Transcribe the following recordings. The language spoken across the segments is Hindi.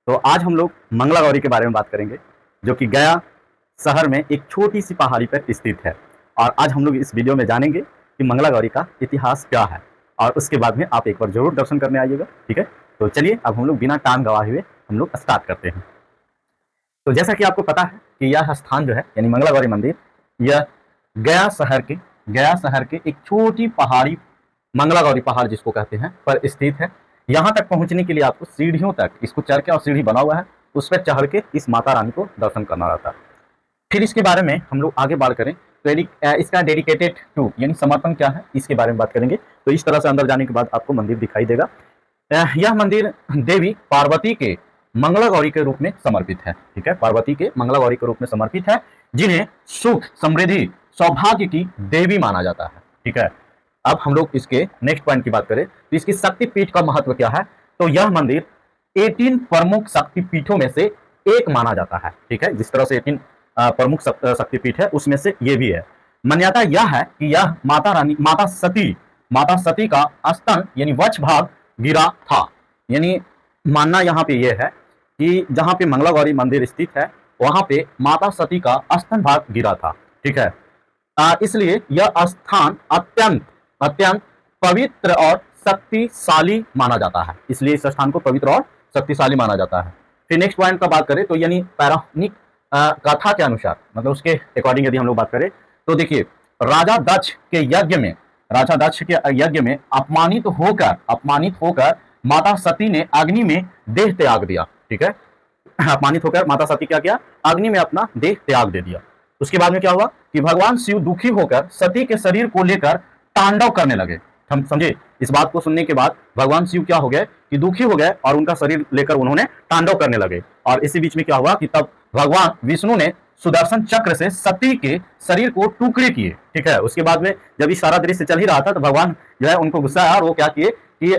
तो आज हम लोग मंगला गौरी के बारे में बात करेंगे, जो कि गया शहर में एक छोटी सी पहाड़ी पर स्थित है। और आज हम लोग इस वीडियो में जानेंगे कि मंगला गौरी का इतिहास क्या है, और उसके बाद में आप एक बार जरूर दर्शन करने आइएगा। ठीक है, तो चलिए अब हम लोग बिना टाइम गवाए हुए हम लोग स्टार्ट करते हैं। तो जैसा कि आपको पता है कि यह स्थान जो है यानी मंगला गौरी मंदिर, यह गया शहर के एक छोटी पहाड़ी, मंगला गौरी पहाड़ जिसको कहते हैं, पर स्थित है। यहाँ तक पहुँचने के लिए आपको सीढ़ियों तक, इसको चढ़ के, और सीढ़ी बना हुआ है उस पर चढ़ के इस माता रानी को दर्शन करना रहता है। फिर इसके बारे में हम लोग आगे बात करें तो इसका डेडिकेटेड टू यानी समर्पण क्या है, इसके बारे में बात करेंगे। तो इस तरह से अंदर जाने के बाद आपको मंदिर दिखाई देगा। यह मंदिर देवी पार्वती के मंगला गौरी के रूप में समर्पित है। ठीक है, पार्वती के मंगला गौरी के रूप में समर्पित है, जिन्हें सुख, समृद्धि, सौभाग्य की देवी माना जाता है। ठीक है, अब हम लोग इसके नेक्स्ट पॉइंट की बात करें तो इसकी शक्तिपीठ का महत्व क्या है। तो यह मंदिर 18 प्रमुख शक्तिपीठों में से एक माना जाता है। ठीक है, जिस तरह से 18 प्रमुख शक्तिपीठ है उसमें से ये भी है। मान्यता यह है कि यह माता सती का स्तन यानी वक्ष भाग गिरा था। यानी मानना यहाँ पे यह है कि जहाँ पे मंगला गौरी मंदिर स्थित है वहां पे माता सती का स्तन भाग गिरा था। ठीक है, इसलिए यह स्थान अत्यंत अत्यंत पवित्र और शक्तिशाली माना जाता है। इसलिए इस स्थान को पवित्र और शक्तिशाली माना जाता है। फिर नेक्स्ट पॉइंट का बात करें तो यानी पौराणिक कथा के अनुसार, मतलब उसके अकॉर्डिंग यदि हम लोग बात करें तो देखिए, राजा दक्ष के यज्ञ में अपमानित होकर माता सती ने अग्नि में देह त्याग दिया। ठीक है, अपमानित होकर माता सती क्या किया, अग्नि में अपना देह त्याग दे दिया। उसके बाद में क्या हुआ कि भगवान शिव दुखी होकर सती के शरीर को लेकर तांडव करने लगे। हम समझे, इस बात को सुनने के बाद भगवान शिव क्या हो गए कि दुखी हो गए और उनका शरीर लेकर उन्होंने तांडव करने लगे। और इसी बीच में क्या हुआ कि तब भगवान विष्णु ने सुदर्शन चक्र से सती के शरीर को टुकड़े किए। ठीक है, उसके बाद में जब ये सारा दृश्य चल ही रहा था तो भगवान जो है उनको गुस्सा आया और वो क्या किए कि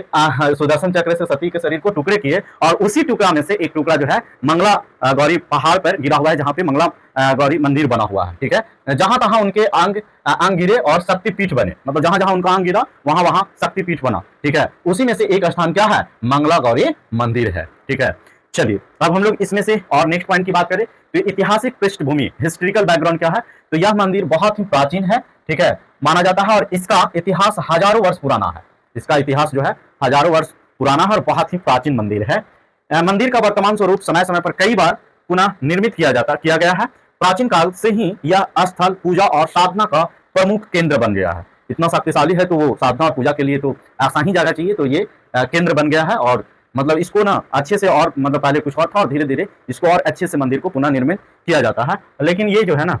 सुदर्शन चक्र से सती के शरीर को टुकड़े किए, और उसी टुकड़ा में से एक टुकड़ा जो है मंगला गौरी पहाड़ पर गिरा हुआ है, जहाँ पे मंगला गौरी मंदिर बना हुआ है। ठीक है, जहां तहां उनके अंग गिरे और शक्तिपीठ बने, मतलब जहां जहां उनका अंग गिरा वहां वहां शक्तिपीठ बना। ठीक है, उसी में से एक स्थान क्या है, मंगला गौरी मंदिर है। ठीक है, चलिए अब हम लोग इसमें से और नेक्स्ट पॉइंट की बात करें तो ऐतिहासिक पृष्ठभूमि, हिस्टोरिकल बैकग्राउंड क्या है। तो यह मंदिर बहुत ही प्राचीन है। ठीक है, माना जाता है, और इसका इतिहास हजारों वर्ष पुराना है। इसका इतिहास जो है हजारों वर्ष पुराना है और बहुत ही प्राचीन मंदिर है। मंदिर का वर्तमान स्वरूप समय समय पर कई बार पुनः निर्मित किया गया है। प्राचीन काल से ही यह स्थल पूजा और साधना का प्रमुख केंद्र बन गया है। इतना शक्तिशाली है तो वो साधना और पूजा के लिए तो ऐसा ही जगह चाहिए, तो ये केंद्र बन गया है। और मतलब इसको ना अच्छे से, और मतलब पहले कुछ और था और धीरे धीरे इसको और अच्छे से मंदिर को पुनः निर्मित किया जाता है। लेकिन ये जो है ना,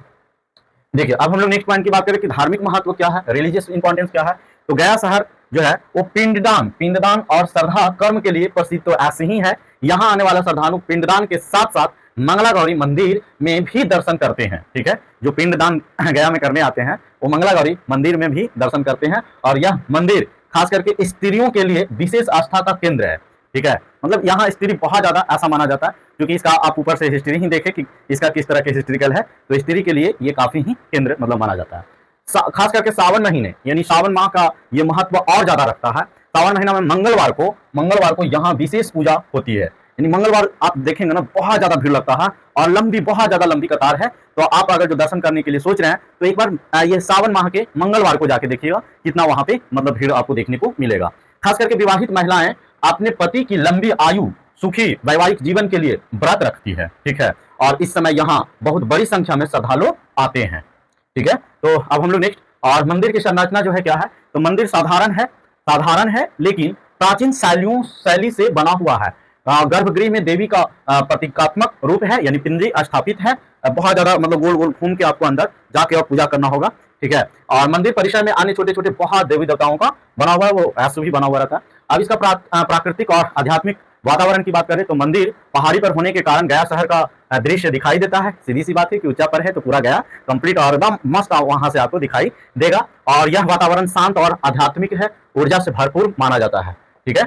देखिए अब हम लोग नेक्स्ट पॉइंट की बात करें कि धार्मिक महत्व क्या है, रिलीजियस इंपॉर्टेंस क्या है। तो गया शहर जो है वो पिंडदान और श्रद्धा कर्म के लिए प्रसिद्ध तो ऐसे ही है। यहाँ आने वाला श्रद्धालु पिंडदान के साथ साथ मंगला गौरी मंदिर में भी दर्शन करते हैं। ठीक है, जो पिंडदान गया में करने आते हैं वो मंगला गौरी मंदिर में भी दर्शन करते हैं। और यह मंदिर खास करके स्त्रियों के लिए विशेष आस्था का केंद्र है। ठीक है, मतलब यहाँ स्त्री बहुत ज्यादा ऐसा माना जाता है, क्योंकि इसका आप ऊपर से हिस्ट्री ही देखें कि इसका किस तरह के हिस्ट्रिकल है, तो स्त्री के लिए ये काफी ही केंद्र मतलब माना जाता है। खास करके सावन महीने यानी सावन माह का ये महत्व और ज्यादा रखता है। सावन महीना में मंगलवार को यहाँ विशेष पूजा होती है। यानी मंगलवार आप देखेंगे ना, बहुत ज्यादा भीड़ लगता है और बहुत ज्यादा लंबी कतार है। तो आप अगर जो दर्शन करने के लिए सोच रहे हैं तो एक बार ये सावन माह के मंगलवार को जाके देखिएगा, कितना वहां पे मतलब भीड़ आपको देखने को मिलेगा। खास करके विवाहित महिलाएं अपने पति की लंबी आयु, सुखी वैवाहिक जीवन के लिए व्रत रखती है। ठीक है, और इस समय यहाँ बहुत बड़ी संख्या में श्रद्धालु आते हैं। ठीक है, तो अब हम लोग नेक्स्ट, और मंदिर की संरचना जो है क्या है। तो मंदिर साधारण है लेकिन प्राचीन शैली से बना हुआ है। गर्भगृह में देवी का प्रतीकात्मक रूप है, यानी पिंडी स्थापित है। बहुत ज्यादा मतलब गोल गोल घूम के आपको अंदर जाके और पूजा करना होगा। ठीक है, और मंदिर परिसर में अन्य छोटे छोटे बहुत देवी देवताओं का बना हुआ है, वो ऐसे भी बना हुआ रहता है। अब इसका प्राकृतिक और आध्यात्मिक वातावरण की बात करें तो मंदिर पहाड़ी पर होने के कारण गया शहर का दृश्य दिखाई देता है। सीधी सी बात है कि ऊंचा पर है तो पूरा गया कंप्लीट और एकदम मस्त वहां से आपको दिखाई देगा। और यह वातावरण शांत और आध्यात्मिक है, ऊर्जा से भरपूर माना जाता है। ठीक है,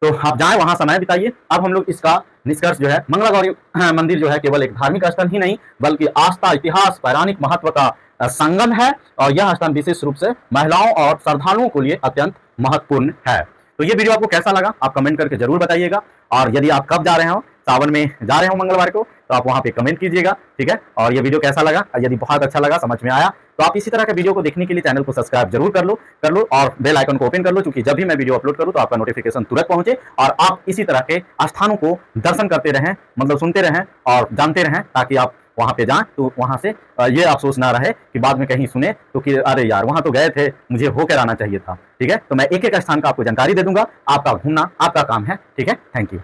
तो आप जाएं वहां समय बिताइए। अब हम लोग इसका निष्कर्ष जो है, मंगला गौरी मंदिर जो है केवल एक धार्मिक स्थल ही नहीं बल्कि आस्था, इतिहास, पौराणिक महत्व का संगम है। और यह स्थान विशेष रूप से महिलाओं और श्रद्धालुओं के लिए अत्यंत महत्वपूर्ण है। तो ये वीडियो आपको कैसा लगा आप कमेंट करके जरूर बताइएगा। और यदि आप कब जा रहे हो सावन में जा रहे हो मंगलवार को, तो आप वहां पे कमेंट कीजिएगा, ठीक है। और ये वीडियो कैसा लगा, यदि बहुत अच्छा लगा, समझ में आया, तो आप इसी तरह के वीडियो को देखने के लिए चैनल को सब्सक्राइब जरूर कर लो और बेल आइकन को ओपन कर लो, क्योंकि जब भी मैं वीडियो अपलोड करूं तो आपका नोटिफिकेशन तुरंत पहुंचे और आप इसी तरह के स्थानों को दर्शन करते रहें, मतलब सुनते रहें और जानते रहें, ताकि आप वहां पे जाएं तो वहां से ये अफसोस ना रहे कि बाद में कहीं सुने तो कि अरे यार वहां तो गए थे, मुझे होकर आना चाहिए था, ठीक है। तो मैं एक एक स्थान का आपको जानकारी दे दूंगा, आपका घूमना आपका काम है, ठीक है। Thank you.